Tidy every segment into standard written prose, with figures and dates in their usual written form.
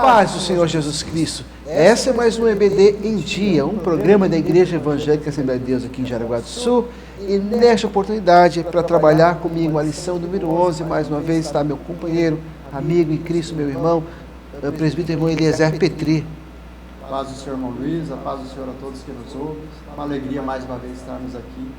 Paz do Senhor Jesus Cristo. Essa é mais um EBD em Dia, um programa da Igreja Evangélica Assembleia de Deus aqui em Jaraguá do Sul. E nesta oportunidade, para trabalhar comigo a lição número 11, mais uma vez está meu companheiro, amigo em Cristo, meu irmão, o presbítero irmão Eliezer Petri. Paz do Senhor, irmão Luiz, a paz do Senhor a todos que nos ouvem. Uma alegria mais uma vez estarmos aqui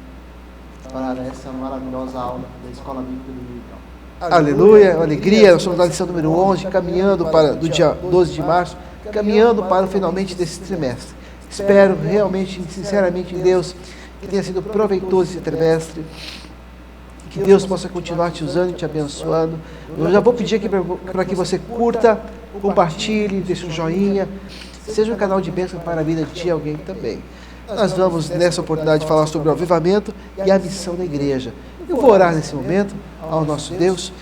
para essa maravilhosa aula da Escola Bíblica Dominical. Aleluia, alegria, nós somos na lição número 11, caminhando para, do dia 12 de março, caminhando para o finalmente desse trimestre. Espero realmente, sinceramente em Deus, que tenha sido proveitoso esse trimestre, que Deus possa continuar te usando e te abençoando. Eu já vou pedir aqui para que você curta, compartilhe, deixe um joinha, seja um canal de bênção para a vida de alguém também. Nós vamos, nessa oportunidade, falar sobre o avivamento e a missão da igreja. Eu vou orar nesse momento ao nosso Deus.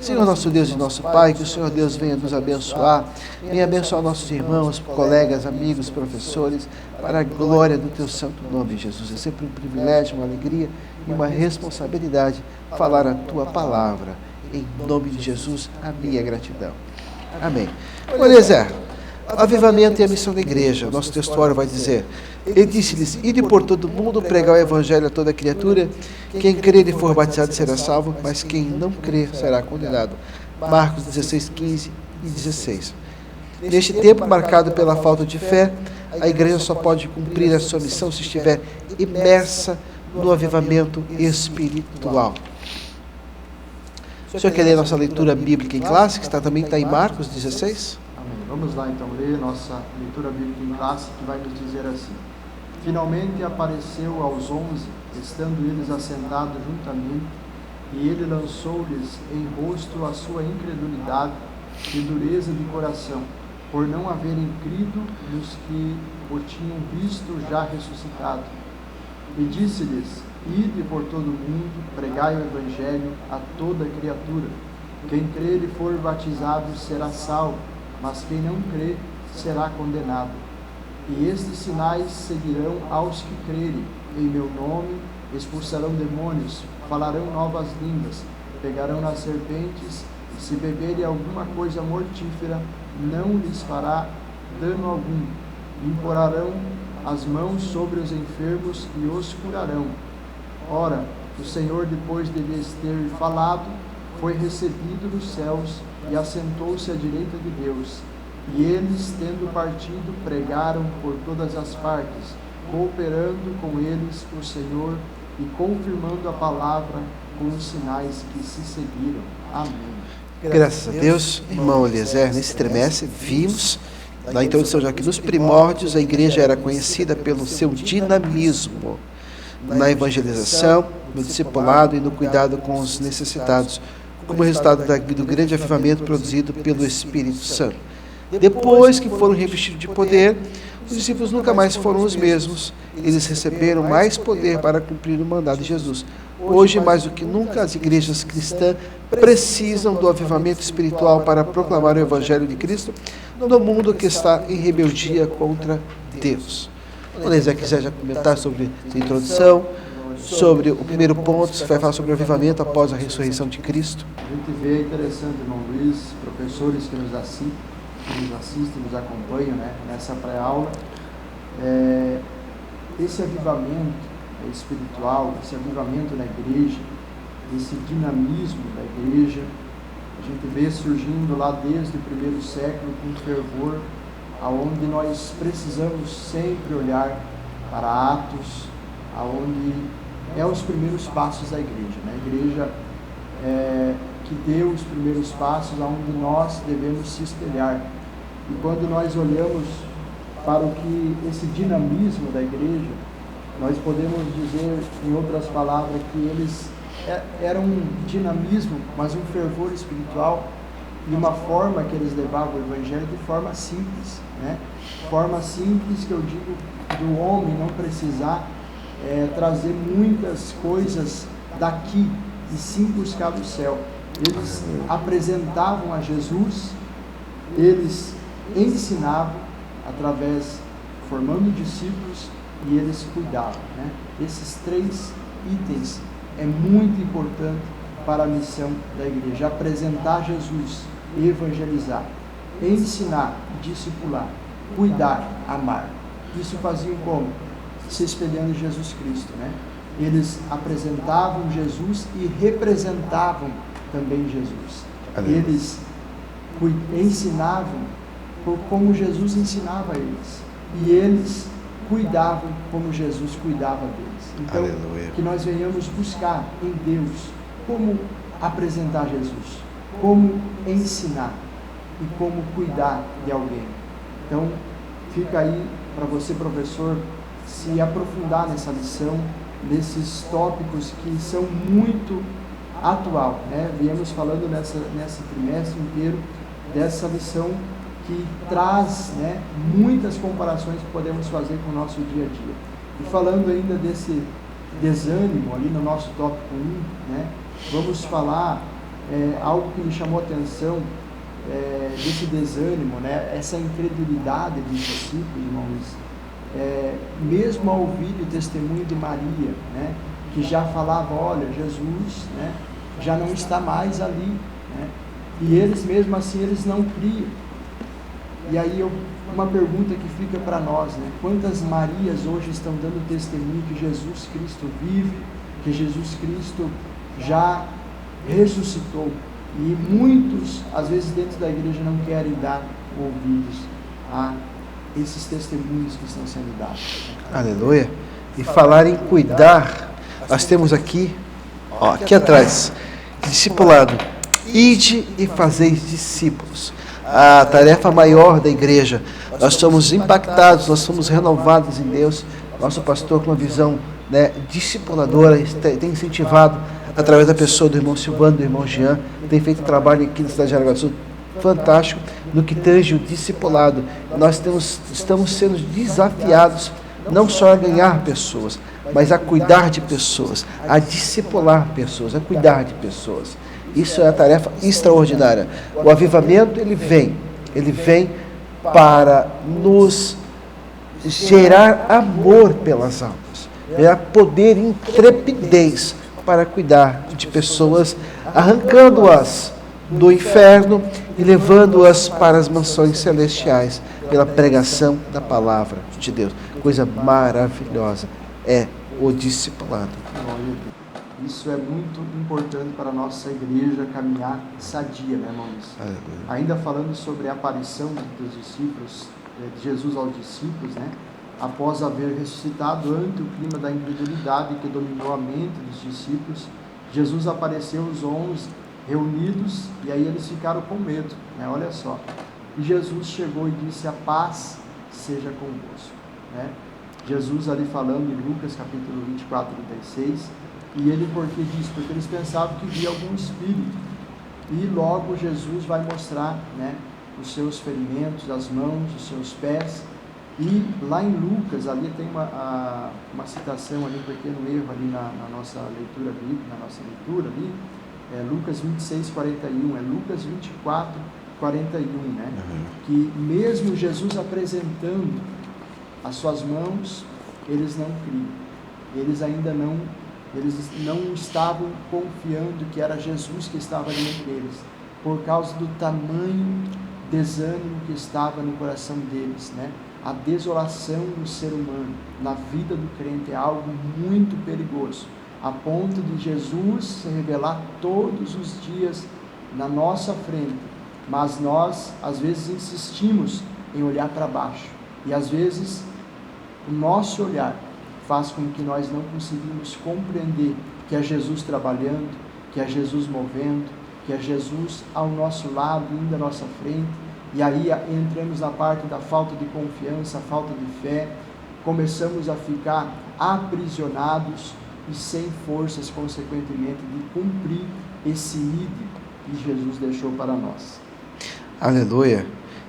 Senhor nosso Deus e nosso Pai, que o Senhor Deus venha nos abençoar, venha abençoar nossos irmãos, colegas, amigos, professores, para a glória do Teu santo nome, Jesus. É sempre um privilégio, uma alegria e uma responsabilidade falar a Tua palavra. Em nome de Jesus, a minha gratidão. Amém. Eliezer, avivamento e a missão da igreja. Nosso textuário vai dizer: Ele disse-lhes: Ide por todo o mundo, pregar o evangelho a toda criatura. Quem crer e for batizado será salvo, mas quem não crer será condenado. Marcos 16, 15 e 16. Neste tempo marcado pela falta de fé, a igreja só pode cumprir a sua missão se estiver imersa no avivamento espiritual. O senhor quer ler nossa leitura bíblica em classe, que também está em Marcos 16? Amém. Vamos lá então ler nossa leitura bíblica em classe, que vai nos dizer assim: Finalmente apareceu aos 11, estando eles assentados juntamente, e ele lançou-lhes em rosto a sua incredulidade e dureza de coração, por não haverem crido nos que o tinham visto já ressuscitado. E disse-lhes: Ide por todo o mundo, pregai o evangelho a toda criatura. Quem crer e for batizado será salvo, mas quem não crê será condenado. E estes sinais seguirão aos que crerem. Em meu nome expulsarão demônios, falarão novas línguas, pegarão nas serpentes, e se beberem alguma coisa mortífera, não lhes fará dano algum. Imporarão as mãos sobre os enfermos e os curarão. Ora, o Senhor, depois de lhes ter falado, foi recebido nos céus e assentou-se à direita de Deus. E eles, tendo partido, pregaram por todas as partes, cooperando com eles o Senhor e confirmando a palavra com os sinais que se seguiram. Amém. Graças a Deus, irmão Eliezer, nesse trimestre vimos, na introdução já que nos primórdios, a igreja era conhecida pelo seu dinamismo na evangelização, no discipulado e no cuidado com os necessitados, como resultado do grande avivamento produzido pelo Espírito Santo. Depois que foram revestidos de poder, os discípulos nunca mais foram os mesmos. Eles receberam mais poder para cumprir o mandado de Jesus. Hoje, mais do que nunca, as igrejas cristãs precisam do avivamento espiritual para proclamar o Evangelho de Cristo no mundo que está em rebeldia contra Deus. Se você quiser já comentar sobre a introdução, sobre o primeiro ponto, você vai falar sobre o avivamento após a ressurreição de Cristo. A gente vê, interessante, irmão Luiz, professores que nos assistem, nos acompanham, né, nessa pré-aula, esse avivamento espiritual, esse avivamento na igreja, esse dinamismo da igreja, a gente vê surgindo lá desde o primeiro século com fervor, aonde nós precisamos sempre olhar para Atos, aonde é os primeiros passos da igreja, né? A igreja que deu os primeiros passos, aonde nós devemos se espelhar. E quando nós olhamos para o que esse dinamismo da igreja, nós podemos dizer, em outras palavras, que eles eram um dinamismo, mas um fervor espiritual, e uma forma que eles levavam o evangelho de forma simples, né? Forma simples, que eu digo, do homem não precisar trazer muitas coisas daqui e sim buscar do céu. Eles apresentavam a Jesus, eles ensinavam através, formando discípulos, e eles cuidavam, né? Esses três itens é muito importante para a missão da igreja: apresentar Jesus, evangelizar. ensinar, discipular, cuidar, amar. Isso faziam como? Se espelhando em Jesus Cristo, né? Eles apresentavam Jesus e representavam também Jesus. Aleluia. Eles ensinavam como Jesus ensinava eles. E eles cuidavam como Jesus cuidava deles. Então, Aleluia. que nós venhamos buscar em Deus como apresentar Jesus, como ensinar e como cuidar de alguém. Então, fica aí para você, professor, se aprofundar nessa lição, nesses tópicos que são muito atual, né? Viemos falando nesse trimestre inteiro dessa lição que traz, né, muitas comparações que podemos fazer com o nosso dia a dia. E falando ainda desse desânimo ali no nosso tópico 1, né, vamos falar algo que me chamou a atenção, desse desânimo, né, essa incredulidade dos discípulos, irmãos, mesmo ao ouvir o testemunho de Maria, né, que já falava, olha, Jesus, né, já não está mais ali, né, e eles mesmo assim, eles não criam. E aí uma pergunta que fica para nós, né, quantas Marias hoje estão dando testemunho que Jesus Cristo vive, que Jesus Cristo já ressuscitou, e muitos, às vezes dentro da igreja, não querem dar ouvidos a esses testemunhos que estão sendo dados. Aleluia. E falar em cuidar, nós temos aqui, aqui atrás, discipulado, ide e fazeis discípulos. A tarefa maior da igreja, nós somos impactados, nós somos renovados em Deus. Nosso pastor, com uma visão, né, discipuladora, tem incentivado através da pessoa do irmão Silvano, do irmão Jean, tem feito trabalho aqui na cidade de Jaraguá do Sul fantástico no que tange o discipulado. Nós estamos sendo desafiados não só a ganhar pessoas, mas a cuidar de pessoas, a discipular pessoas, a cuidar de pessoas. Isso é uma tarefa extraordinária. O avivamento, ele vem para nos gerar amor pelas almas, gerar poder e intrepidez para cuidar de pessoas, arrancando-as do inferno e levando-as para as mansões celestiais pela pregação da palavra de Deus. Coisa maravilhosa é o discipulado. Isso é muito importante para a nossa igreja caminhar sadia, né, irmãos? Ainda falando sobre a aparição dos discípulos, de Jesus aos discípulos, né? Após haver ressuscitado ante o clima da incredulidade que dominou a mente dos discípulos, Jesus apareceu aos 11 reunidos, e aí eles ficaram com medo, né? Olha só. E Jesus chegou e disse, a paz seja convosco, né? Jesus ali falando em Lucas capítulo 24, 36, e ele por que disse? Porque eles pensavam que via algum espírito, e logo Jesus vai mostrar, né, os seus ferimentos, as mãos, os seus pés. E lá em Lucas, ali tem uma citação, ali, um pequeno erro ali na nossa leitura bíblica, na nossa leitura ali, Lucas 26, 41, Lucas 24, 41, né? Que mesmo Jesus apresentando as suas mãos, eles não criam, eles não estavam confiando que era Jesus que estava ali entre eles, por causa do tamanho desânimo que estava no coração deles, né? A desolação do ser humano na vida do crente é algo muito perigoso, a ponto de Jesus se revelar todos os dias na nossa frente, mas nós às vezes insistimos em olhar para baixo, e às vezes o nosso olhar faz com que nós não conseguimos compreender que é Jesus trabalhando, que é Jesus movendo, que é Jesus ao nosso lado, indo à nossa frente. E aí entramos na parte da falta de confiança, falta de fé, começamos a ficar aprisionados e sem forças, consequentemente, de cumprir esse ID que Jesus deixou para nós. Aleluia.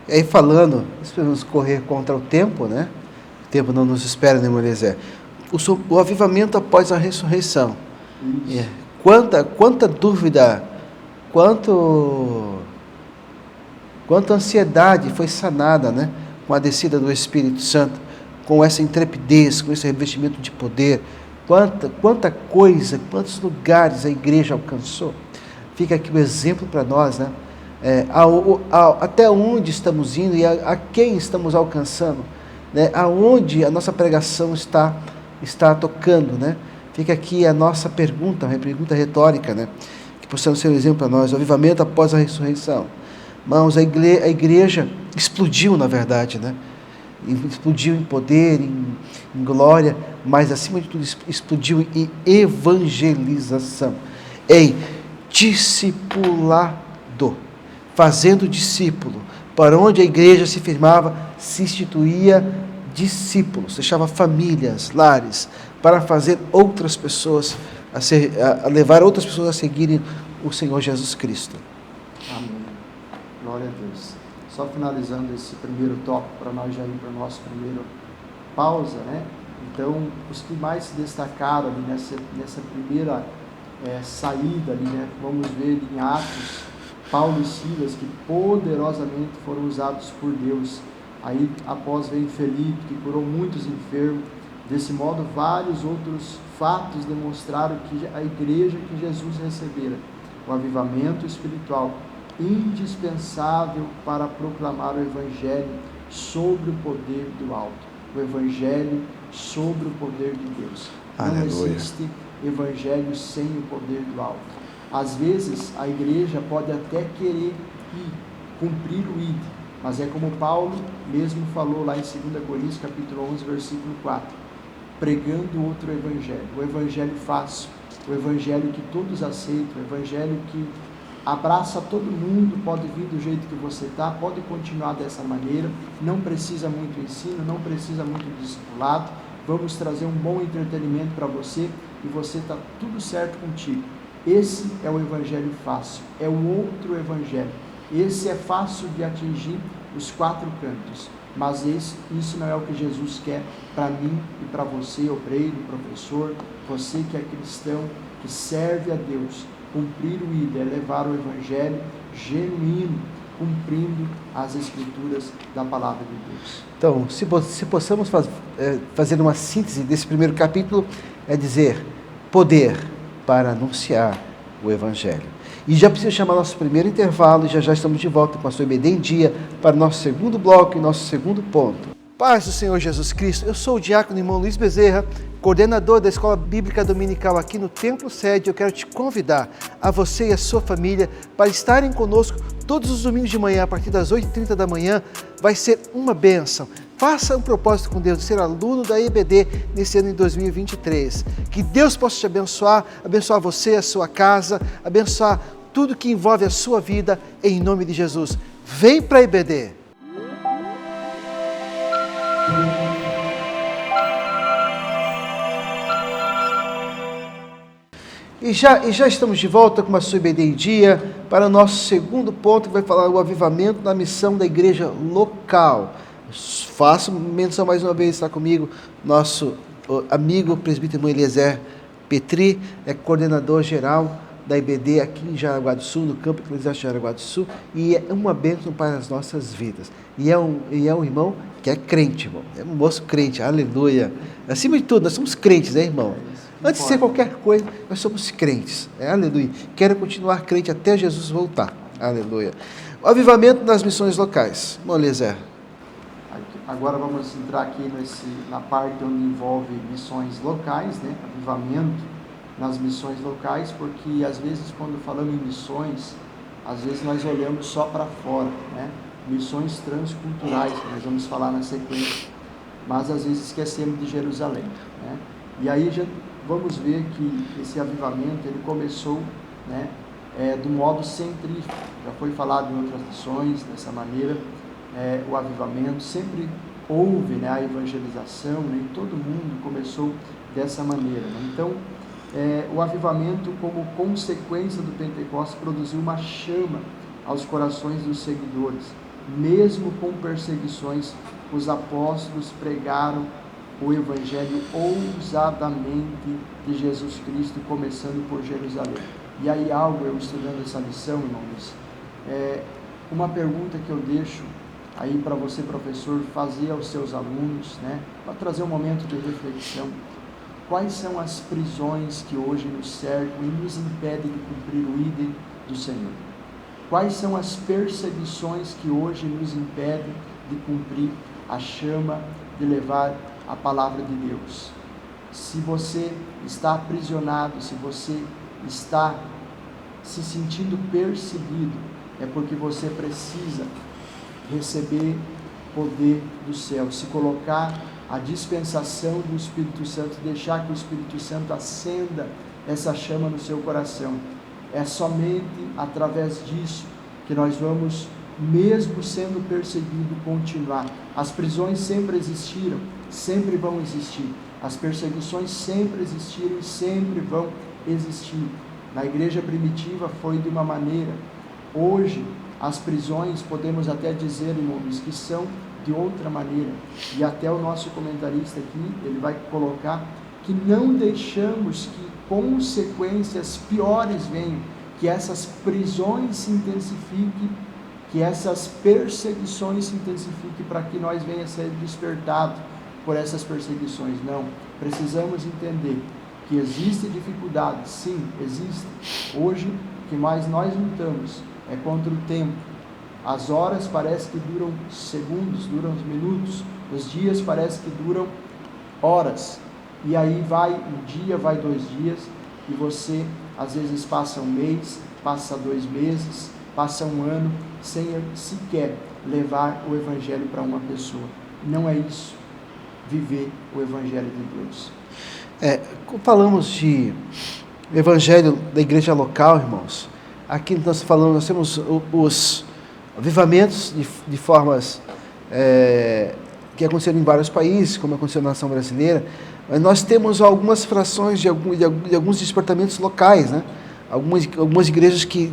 E aí falando, esperamos correr contra o tempo, né? O tempo não nos espera, né, Moisés? O avivamento após a ressurreição. Quanta dúvida, quanta ansiedade foi sanada, né? Com a descida do Espírito Santo, com essa intrepidez, com esse revestimento de poder. Quanta coisa, quantos lugares a igreja alcançou. Fica aqui o exemplo para nós, né? até onde estamos indo e a quem estamos alcançando, né? Aonde a nossa pregação está tocando, né? Fica aqui a nossa pergunta, uma pergunta retórica, né? Que possamos ser um exemplo para nós, o avivamento após a ressurreição. Irmãos, a igreja explodiu, na verdade, né? Explodiu em poder, em glória, mas acima de tudo explodiu em evangelização, em discipulado, fazendo discípulo. Para onde a igreja se firmava, se instituía discípulos, deixava famílias, lares, para fazer outras pessoas, a levar outras pessoas a seguirem o Senhor Jesus Cristo. Amém. Glória a Deus. Só finalizando esse primeiro tópico, para nós já ir para a nossa primeira pausa, né? Então, os que mais se destacaram ali nessa primeira saída ali, né? Vamos ver em Atos, Paulo e Silas, que poderosamente foram usados por Deus. Aí, após vem Felipe, que curou muitos enfermos. Desse modo, vários outros fatos demonstraram que a igreja que Jesus recebera, o avivamento espiritual, indispensável para proclamar o Evangelho sobre o poder do alto. O Evangelho sobre o poder de Deus. Aleluia. Não existe Evangelho sem o poder do alto. Às vezes, a igreja pode até querer cumprir o ID, mas é como Paulo mesmo falou lá em 2 Coríntios, capítulo 11, versículo 4, pregando outro Evangelho, o Evangelho fácil, o Evangelho que todos aceitam, o Evangelho que abraça todo mundo, pode vir do jeito que você está, pode continuar dessa maneira, não precisa muito ensino, não precisa muito discipulado, vamos trazer um bom entretenimento para você e você está tudo certo contigo. Esse é o Evangelho fácil, é o outro Evangelho. Esse é fácil de atingir os quatro cantos, mas isso não é o que Jesus quer para mim e para você, obreiro, professor, você que é cristão, que serve a Deus. Cumprir o ID é levar o Evangelho genuíno, cumprindo as Escrituras da Palavra de Deus. Então, se possamos fazer uma síntese desse primeiro capítulo, é dizer, poder para anunciar o Evangelho. E já preciso chamar nosso primeiro intervalo, e já estamos de volta com a sua EBD em Dia, para o nosso segundo bloco e nosso segundo ponto. Paz do Senhor Jesus Cristo, eu sou o diácono irmão Luiz Bezerra, coordenador da Escola Bíblica Dominical aqui no Templo Sede. Eu quero te convidar, a você e a sua família, para estarem conosco todos os domingos de manhã, a partir das 8h30 da manhã. Vai ser uma bênção. Faça um propósito com Deus de ser aluno da EBD nesse ano de 2023. Que Deus possa te abençoar você, a sua casa, abençoar tudo que envolve a sua vida, em nome de Jesus. Vem para a EBD! E já estamos de volta com a sua EBD em Dia para o nosso segundo ponto, que vai falar o avivamento na missão da igreja local. Faço menção mais uma vez, está comigo nosso amigo presbítero Eliezer Petri, é coordenador geral da EBD aqui em Jaraguá do Sul, no campo eclesiástico de Jaraguá do Sul, e é uma bênção para as nossas vidas. E é um irmão que é crente, irmão, é um moço crente, aleluia. Acima de tudo, nós somos crentes, né, irmão? Antes de ser qualquer coisa, nós somos crentes, aleluia. Quero continuar crente até Jesus voltar, aleluia. O avivamento nas missões locais, irmão Eliezer. Agora vamos entrar aqui na parte onde envolve missões locais, né? Avivamento nas missões locais, porque às vezes quando falamos em missões, às vezes nós olhamos só para fora, né? Missões transculturais, que nós vamos falar na sequência, mas às vezes esquecemos de Jerusalém, né? E aí já vamos ver que esse avivamento ele começou, né? Do modo centrífugo, já foi falado em outras lições dessa maneira. O avivamento sempre houve, né, a evangelização, né, e todo mundo começou dessa maneira, né? Então o avivamento, como consequência do Pentecostes, produziu uma chama aos corações dos seguidores. Mesmo com perseguições, os apóstolos pregaram o evangelho ousadamente de Jesus Cristo, começando por Jerusalém. E aí eu estudando essa lição, irmãos, uma pergunta que eu deixo aí para você, professor, fazer aos seus alunos, né, para trazer um momento de reflexão. Quais são as prisões que hoje nos cercam e nos impedem de cumprir o ID do Senhor? Quais são as perseguições que hoje nos impedem de cumprir a chama de levar a palavra de Deus? Se você está aprisionado, se você está se sentindo perseguido, é porque você precisa receber poder do céu, se colocar à dispensação do Espírito Santo, deixar que o Espírito Santo acenda essa chama no seu coração. É somente através disso que nós vamos, mesmo sendo perseguidos, continuar. As prisões sempre existiram, sempre vão existir. As perseguições sempre existiram e sempre vão existir. Na igreja primitiva foi de uma maneira. Hoje, as prisões, podemos até dizer, irmãos, que são de outra maneira. E até o nosso comentarista aqui, ele vai colocar que não deixamos que consequências piores venham, que essas prisões se intensifiquem, que essas perseguições se intensifiquem, para que nós venha a ser despertados por essas perseguições. Não, precisamos entender que existe dificuldade, sim, existe. Hoje, o que mais nós lutamos é contra o tempo. As horas parece que duram segundos, duram minutos, os dias parece que duram horas, e aí vai um dia, vai 2 dias, e você às vezes passa um mês, passa 2 meses, passa um ano, sem sequer levar o Evangelho para uma pessoa. Não é isso, viver o Evangelho de Deus. Quando falamos de Evangelho da igreja local, irmãos, aqui nós temos os avivamentos de formas que aconteceram em vários países, como aconteceu na nação brasileira, mas nós temos algumas frações de alguns despertamentos locais, né? Algumas igrejas que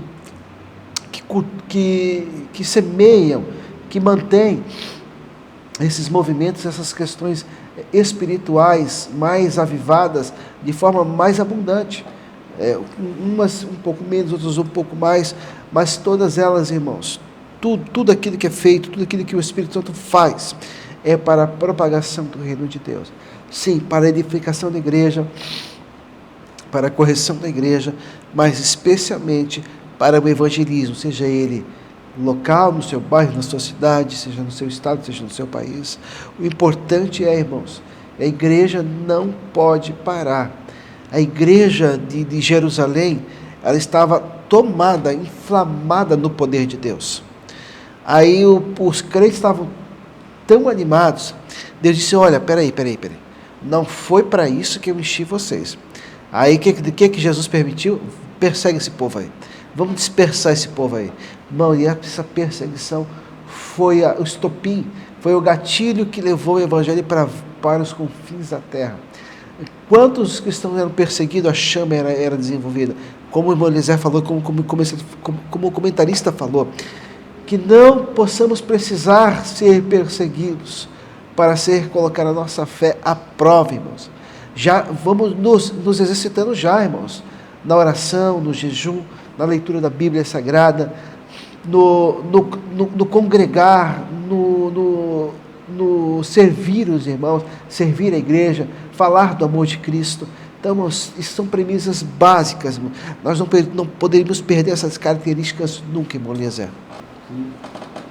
semeiam, que mantêm esses movimentos, essas questões espirituais mais avivadas de forma mais abundante. Umas um pouco menos, outras um pouco mais, mas todas elas, irmãos, tudo aquilo que é feito, tudo aquilo que o Espírito Santo faz, é para a propagação do reino de Deus. Sim, para a edificação da igreja, para a correção da igreja, mas especialmente para o evangelismo, seja ele local, no seu bairro, na sua cidade, seja no seu estado, seja no seu país. O importante irmãos, a igreja não pode parar. A igreja de Jerusalém, ela estava tomada, inflamada no poder de Deus. Aí os crentes estavam tão animados, Deus disse, olha, peraí, não foi para isso que eu enchi vocês. Aí o que Jesus permitiu? Persegue esse povo aí, vamos dispersar esse povo aí. Irmão, e essa perseguição foi o estopim, foi o gatilho que levou o evangelho para os confins da terra. Quantos cristãos eram perseguidos, a chama era desenvolvida. Como o irmão Eliezer falou, como o comentarista falou, que não possamos precisar ser perseguidos para colocar a nossa fé à prova, irmãos. Já vamos nos exercitando já, irmãos, na oração, no jejum, na leitura da Bíblia Sagrada, no congregar, no servir os irmãos, servir a igreja, falar do amor de Cristo. Então, isso são premissas básicas, irmão. Nós não poderíamos perder essas características nunca, irmão Eliezer. Que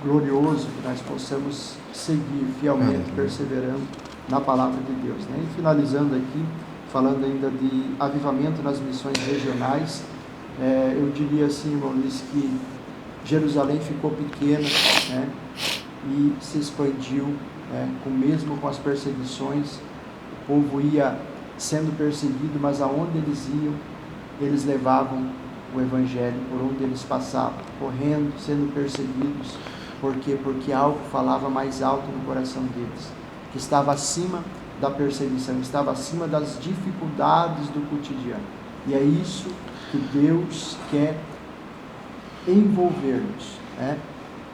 glorioso que nós possamos seguir fielmente, perseverando na palavra de Deus, né? E finalizando aqui, falando ainda de avivamento nas missões regionais, eu diria assim, irmão Luiz, que Jerusalém ficou pequena, né? E se expandiu, mesmo com as perseguições, o povo ia sendo perseguido, mas aonde eles iam, eles levavam o Evangelho, por onde eles passavam, correndo, sendo perseguidos. Por quê? Porque algo falava mais alto no coração deles, que estava acima da perseguição, estava acima das dificuldades do cotidiano. E é isso que Deus quer envolver-nos, né?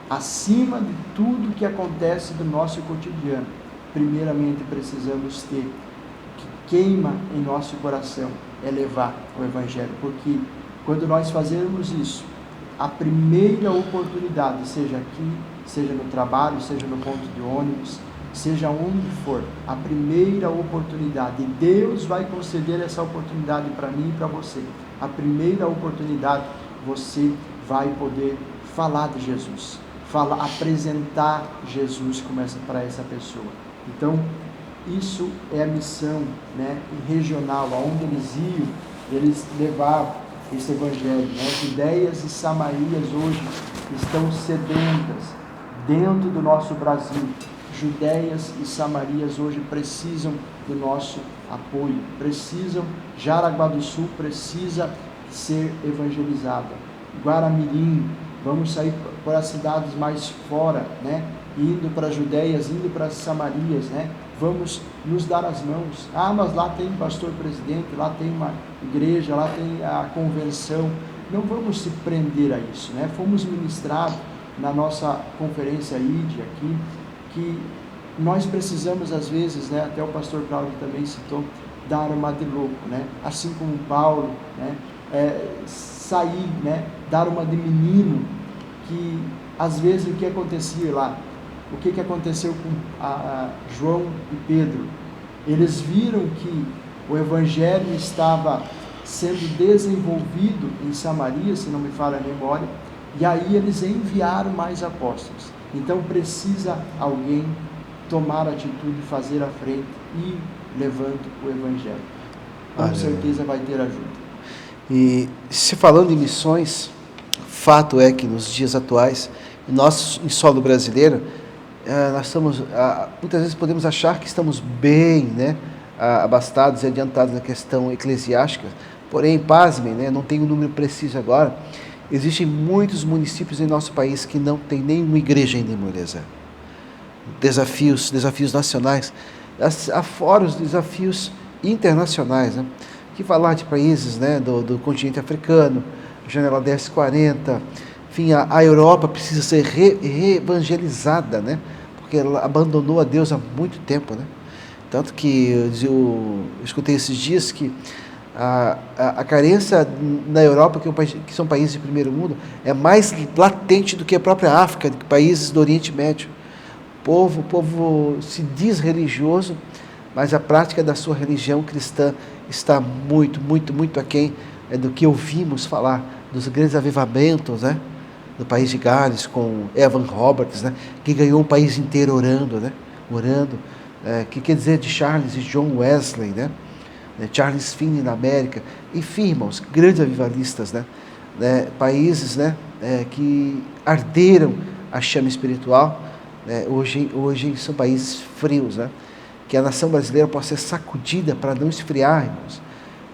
Acima de tudo que acontece do nosso cotidiano, primeiramente precisamos ter, que queima em nosso coração, é levar o Evangelho, porque quando nós fazermos isso, a primeira oportunidade, seja aqui, seja no trabalho, seja no ponto de ônibus, seja onde for, a primeira oportunidade, Deus vai conceder essa oportunidade para mim e para você. A primeira oportunidade, você vai poder falar de Jesus, apresentar Jesus para essa pessoa. Então, isso é a missão, né, regional, aonde eles iam, eles levavam esse evangelho, né? Judeias e Samarias hoje estão sedentas dentro do nosso Brasil. Judeias e Samarias hoje precisam do nosso apoio, Jaraguá do Sul precisa ser evangelizada. Guaramirim, vamos sair para as cidades mais fora, né? Indo para Judeias, indo para Samarias, né? Vamos nos dar as mãos. Mas lá tem pastor presidente, lá tem uma igreja, lá tem a convenção. Não vamos se prender a isso, né? Fomos ministrados na nossa conferência ID aqui, que nós precisamos às vezes, né? Até o pastor Cláudio também citou, dar uma de louco, né? Assim como Paulo, né? Sair, né? Dar uma de menino, que às vezes o que acontecia lá, o que aconteceu com João e Pedro? Eles viram que o evangelho estava sendo desenvolvido em Samaria, se não me falha a memória, e aí eles enviaram mais apóstolos. Então precisa alguém tomar atitude, fazer a frente e levando o evangelho. Com certeza vai ter ajuda. E se falando em missões, fato é que nos dias atuais, nós em solo brasileiro, nós estamos, muitas vezes podemos achar que estamos bem, né, abastados e adiantados na questão eclesiástica, porém, pasmem, né, não tenho o número preciso agora, existem muitos municípios em nosso país que não tem nenhuma igreja ainda em Moleza. Desafios nacionais, afora os desafios internacionais, né, que falar de países, né, do continente africano, janela 1040, enfim, a Europa precisa ser reevangelizada, né? Porque ela abandonou a Deus há muito tempo, né? Tanto que eu escutei esses dias que a carência na Europa, que são países de primeiro mundo, é mais latente do que a própria África, do que países do Oriente Médio. O povo se diz religioso, mas a prática da sua religião cristã está muito, muito, muito aquém do que ouvimos falar dos grandes avivamentos, né? Do país de Gales, com Evan Roberts, né, que ganhou um país inteiro orando, né, que quer dizer de Charles e John Wesley, né, Charles Finney na América, enfim, irmãos, grandes avivalistas, né, países, né, que arderam a chama espiritual, né, hoje são países frios, né, que a nação brasileira possa ser sacudida para não esfriar, irmãos.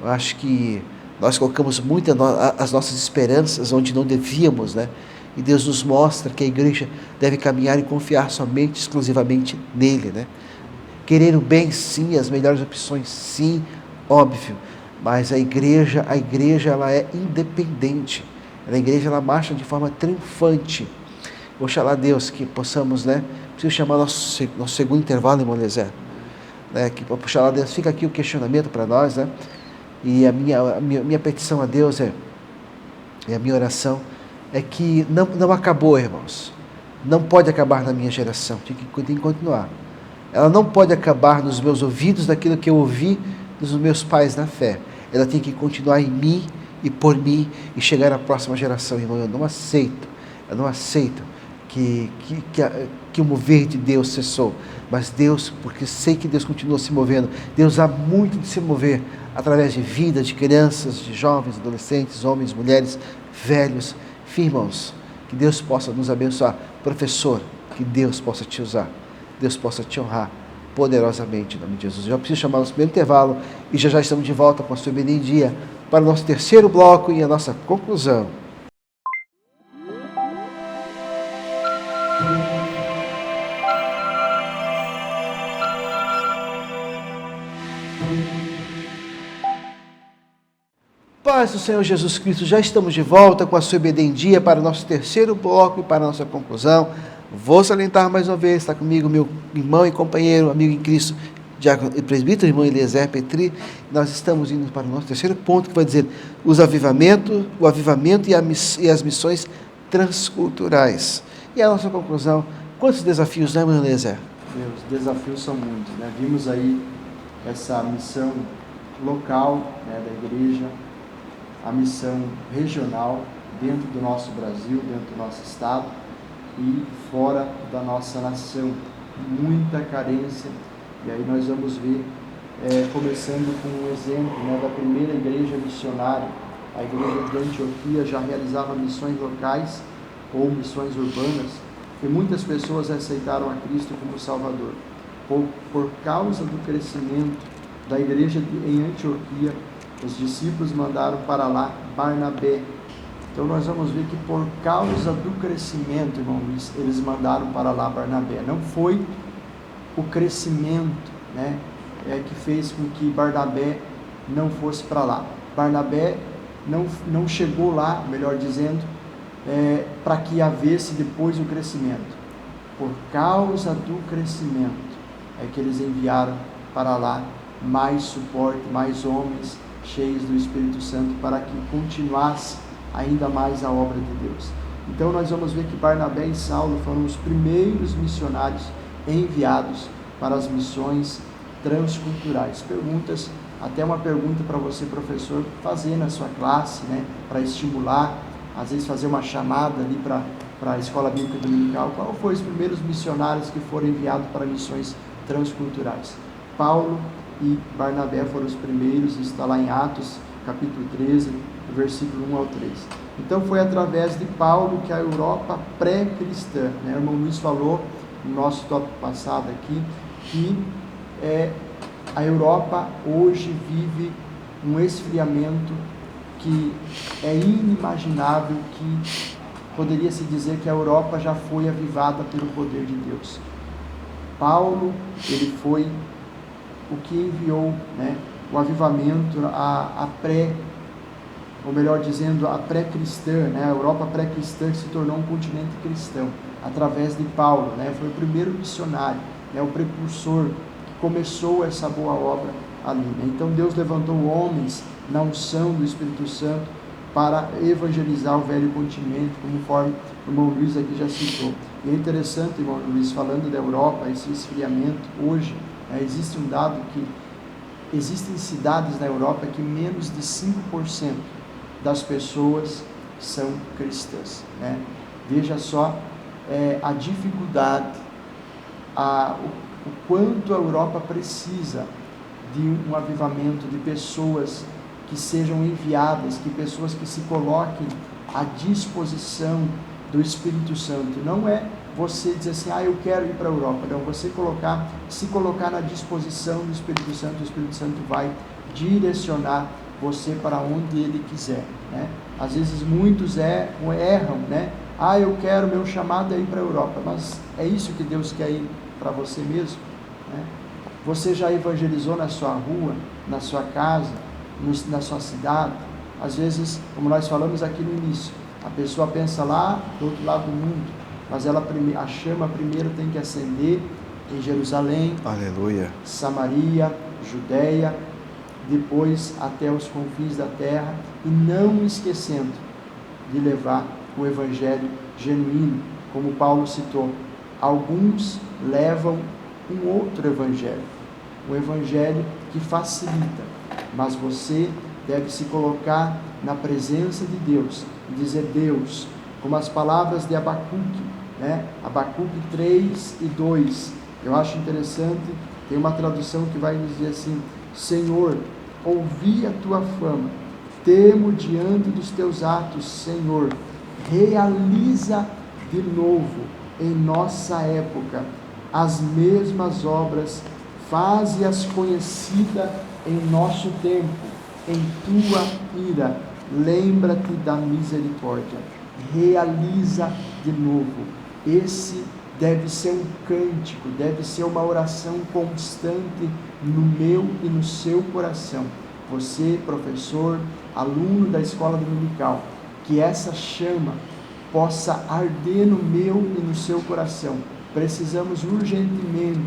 Eu acho que nós colocamos muito as nossas esperanças onde não devíamos, né? E Deus nos mostra que a igreja deve caminhar e confiar somente, exclusivamente nele, né? Querer o bem, sim, as melhores opções, sim, óbvio. Mas a igreja ela é independente. A igreja ela marcha de forma triunfante. Oxalá Deus que possamos, né? Preciso chamar nosso segundo intervalo, irmão Eliezer, né? Que oxalá Deus, fica aqui o questionamento para nós, né? E a minha petição a Deus e a minha oração é que não acabou, irmãos. Não pode acabar na minha geração, tem que continuar. Ela não pode acabar nos meus ouvidos daquilo que eu ouvi dos meus pais na fé. Ela tem que continuar em mim e por mim e chegar à próxima geração, irmão. Eu não aceito que o mover de Deus cessou. Mas Deus, porque sei que Deus continua se movendo, Deus há muito de se mover através de vidas, de crianças, de jovens, adolescentes, homens, mulheres, velhos. Enfim, irmãos, que Deus possa nos abençoar. Professor, que Deus possa te usar, Deus possa te honrar poderosamente em nome de Jesus. Eu já preciso chamar o nosso primeiro intervalo e já estamos de volta com a sua dia para o nosso terceiro bloco e a nossa conclusão. Paz do Senhor Jesus Cristo, já estamos de volta com a sua em dia para o nosso terceiro bloco e para a nossa conclusão. Vou salientar mais uma vez, está comigo meu irmão e companheiro, amigo em Cristo, diácono e presbítero, irmão Eliezer Petri. Nós estamos indo para o nosso terceiro ponto, que vai dizer o avivamento e as missões transculturais. E a nossa conclusão, quantos desafios, né, irmão Eliezer? Os desafios são muitos, né? Vimos aí essa missão local, né, da igreja, a missão regional dentro do nosso Brasil, dentro do nosso estado e fora da nossa nação. Muita carência. E aí nós vamos ver, começando com um exemplo, né, da primeira igreja missionária. A igreja de Antioquia já realizava missões locais ou missões urbanas, e muitas pessoas aceitaram a Cristo como Salvador. Por causa do crescimento da igreja em Antioquia, os discípulos mandaram para lá Barnabé. Então nós vamos ver que por causa do crescimento, irmão Luiz, eles mandaram para lá Barnabé. Não foi o crescimento, né, que fez com que Barnabé não fosse para lá. Barnabé não chegou lá, melhor dizendo, para que havesse depois o crescimento. Por causa do crescimento é que eles enviaram para lá mais suporte, mais homens cheios do Espírito Santo, para que continuasse ainda mais a obra de Deus. Então nós vamos ver que Barnabé e Saulo foram os primeiros missionários enviados para as missões transculturais. Perguntas, até uma pergunta para você, professor, fazer na sua classe, né, para estimular, às vezes fazer uma chamada ali para a escola bíblica dominical. Qual foram os primeiros missionários que foram enviados para missões transculturais? Paulo e Barnabé foram os primeiros, está lá em Atos, capítulo 13, versículo 1 ao 3. Então foi através de Paulo que a Europa pré-cristã, né? O irmão Luiz falou no nosso tópico passado aqui, que a Europa hoje vive um esfriamento que é inimaginável, que poderia se dizer que a Europa já foi avivada pelo poder de Deus. Paulo, ele foi o que enviou, né, o avivamento, ou melhor dizendo, a pré-cristã, né, a Europa pré-cristã, que se tornou um continente cristão, através de Paulo, né, foi o primeiro missionário, né, o precursor, que começou essa boa obra ali, né. Então Deus levantou homens na unção do Espírito Santo para evangelizar o velho continente, conforme o irmão Luiz aqui já citou. E é interessante, irmão Luiz, falando da Europa, esse esfriamento, hoje, existe um dado que existem cidades na Europa que menos de 5% das pessoas são cristãs, né? Veja só a dificuldade, o quanto a Europa precisa de um avivamento, de pessoas que sejam enviadas, que pessoas que se coloquem à disposição do Espírito Santo. Não é você dizer assim, eu quero ir para a Europa. Não, você se colocar na disposição do Espírito Santo, o Espírito Santo vai direcionar você para onde Ele quiser, né? Às vezes muitos erram, né? Eu quero, meu chamado é ir para a Europa, mas é isso que Deus quer ir para você mesmo, né? Você já evangelizou na sua rua, na sua casa, na sua cidade? Às vezes, como nós falamos aqui no início, a pessoa pensa lá do outro lado do mundo, mas a chama primeiro tem que acender em Jerusalém, aleluia, Samaria, Judeia, depois até os confins da terra, e não esquecendo de levar o evangelho genuíno, como Paulo citou. Alguns levam um outro evangelho, um evangelho que facilita, mas você deve se colocar na presença de Deus e dizer: Deus, como as palavras de Abacuque, né? Abacuque 3 e 2, eu acho interessante, tem uma tradução que vai dizer assim: Senhor, ouvi a tua fama, temo diante dos teus atos, Senhor, realiza de novo em nossa época as mesmas obras, faze-as conhecidas em nosso tempo, em tua ira, lembra-te da misericórdia, realiza de novo. Esse deve ser um cântico, deve ser uma oração constante no meu e no seu coração. Você, professor, aluno da escola dominical, que essa chama possa arder no meu e no seu coração. Precisamos urgentemente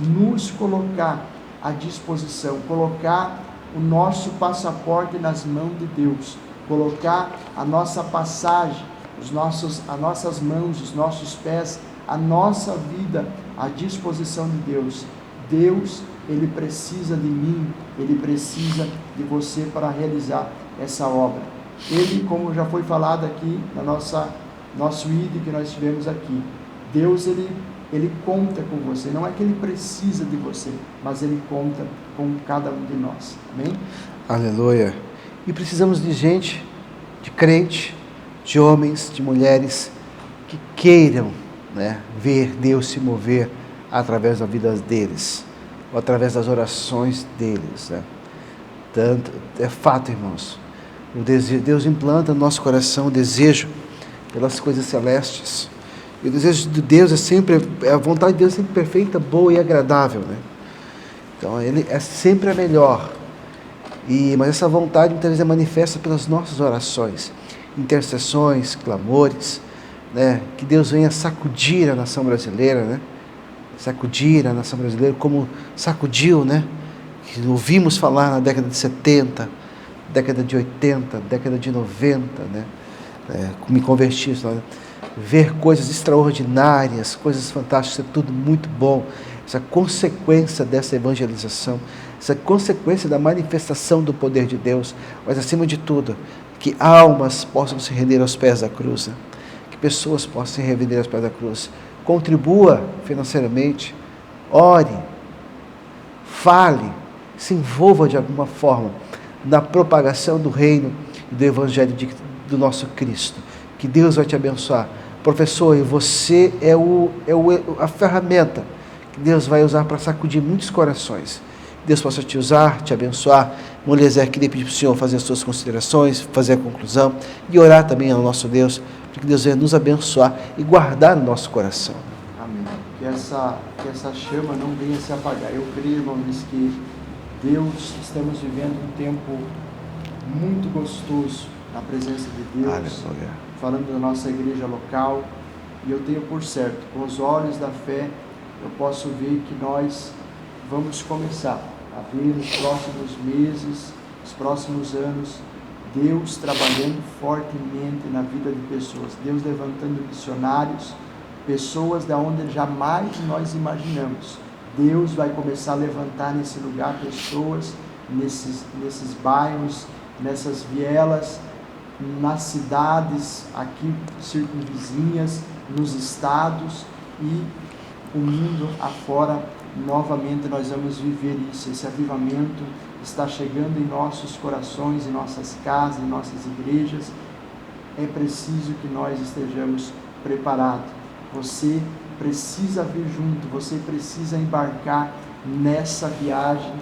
nos colocar à disposição, colocar o nosso passaporte nas mãos de Deus, colocar a nossa passagem, as nossas mãos, os nossos pés, a nossa vida à disposição de Deus. Deus, Ele precisa de mim, Ele precisa de você para realizar essa obra. Ele, como já foi falado aqui na nosso ID que nós tivemos aqui, Deus, ele conta com você. Não é que Ele precisa de você, mas Ele conta com cada um de nós. Amém? Aleluia. E precisamos de gente, de crente, de homens, de mulheres que queiram, né, ver Deus se mover através da vida deles, ou através das orações deles, né? Tanto, é fato, irmãos, o desejo, Deus implanta no nosso coração o desejo pelas coisas celestes, e o desejo de Deus é sempre, a vontade de Deus é sempre perfeita, boa e agradável, né? Então Ele é sempre a melhor, mas essa vontade muitas vezes é manifesta pelas nossas orações, intercessões, clamores, né? Que Deus venha sacudir a nação brasileira, né? Sacudir a nação brasileira como sacudiu, né? Que ouvimos falar na década de 70, década de 80, década de 90, né? Me converti, né? Ver coisas extraordinárias, coisas fantásticas, é tudo muito bom. Essa consequência dessa evangelização, essa consequência da manifestação do poder de Deus, mas acima de tudo, que almas possam se render aos pés da cruz, né? Que pessoas possam se render aos pés da cruz. Contribua financeiramente, ore, fale, se envolva de alguma forma na propagação do reino e do evangelho do nosso Cristo. Que Deus vai te abençoar. Professor, e você é a ferramenta que Deus vai usar para sacudir muitos corações. Deus possa te usar, te abençoar. Mulher, queria pedir para o Senhor fazer as suas considerações, fazer a conclusão e orar também ao nosso Deus, para que Deus venha nos abençoar e guardar o nosso coração. Amém. Que essa chama não venha se apagar. Eu creio, irmãos, que Deus, estamos vivendo um tempo muito gostoso na presença de Deus. Aleluia. Falando da nossa igreja local, e eu tenho por certo, com os olhos da fé, eu posso ver que nós vamos começar a ver nos próximos meses, nos próximos anos, Deus trabalhando fortemente na vida de pessoas, Deus levantando missionários, pessoas da onde jamais nós imaginamos. Deus vai começar a levantar nesse lugar pessoas, nesses bairros, nessas vielas, nas cidades aqui circunvizinhas, nos estados e o mundo afora. Novamente nós vamos viver isso. Esse avivamento está chegando em nossos corações, em nossas casas, em nossas igrejas. É preciso que nós estejamos preparados. Você precisa vir junto, você precisa embarcar nessa viagem,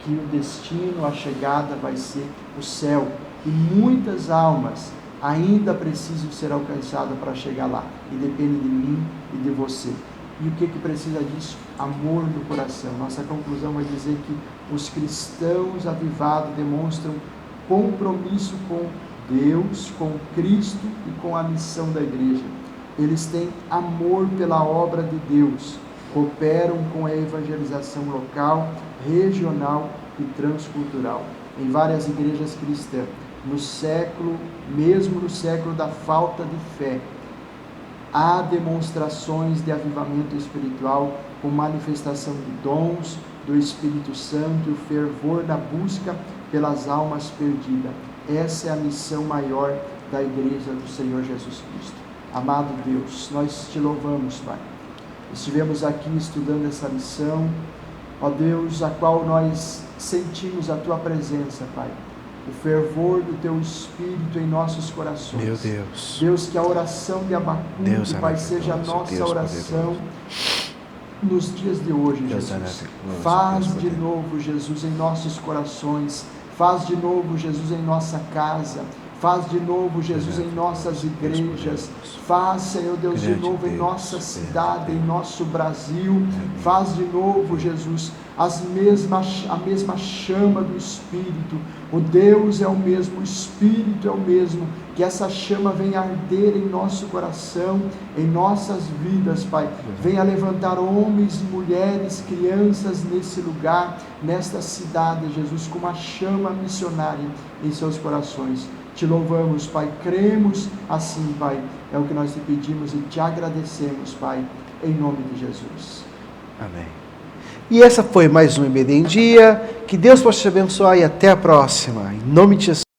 que o destino, a chegada vai ser o céu. E muitas almas ainda precisam ser alcançadas para chegar lá. E depende de mim e de você. E o que precisa disso? Amor no coração. Nossa conclusão vai dizer que os cristãos avivados demonstram compromisso com Deus, com Cristo e com a missão da igreja. Eles têm amor pela obra de Deus, cooperam com a evangelização local, regional e transcultural. Em várias igrejas cristãs, mesmo no século da falta de fé, há demonstrações de avivamento espiritual com manifestação de dons do Espírito Santo e o fervor na busca pelas almas perdidas. Essa é a missão maior da igreja do Senhor Jesus Cristo. Amado Deus, nós te louvamos, Pai. Estivemos aqui estudando essa missão, ó Deus, a qual nós sentimos a Tua presença, Pai. O fervor do Teu Espírito em nossos corações. Meu Deus. Deus, que a oração de Abacuque, Pai, seja a nossa oração nos dias de hoje, Jesus. Faz de novo, Jesus, em nossos corações. Faz de novo, Jesus, em nossa casa. Faz de novo, Jesus, em nossas igrejas. Faz, Senhor Deus, de novo em nossa cidade, em nosso Brasil. Faz de novo, Jesus, a mesma chama do Espírito. O Deus é o mesmo, o Espírito é o mesmo. Que essa chama venha arder em nosso coração, em nossas vidas, Pai. Venha levantar homens e mulheres, crianças nesse lugar, nesta cidade, Jesus, com uma chama missionária em seus corações. Te louvamos, Pai, cremos assim, Pai, é o que nós te pedimos e te agradecemos, Pai, em nome de Jesus. Amém. E essa foi mais um EBD em Dia, que Deus possa te abençoar e até a próxima, em nome de Jesus.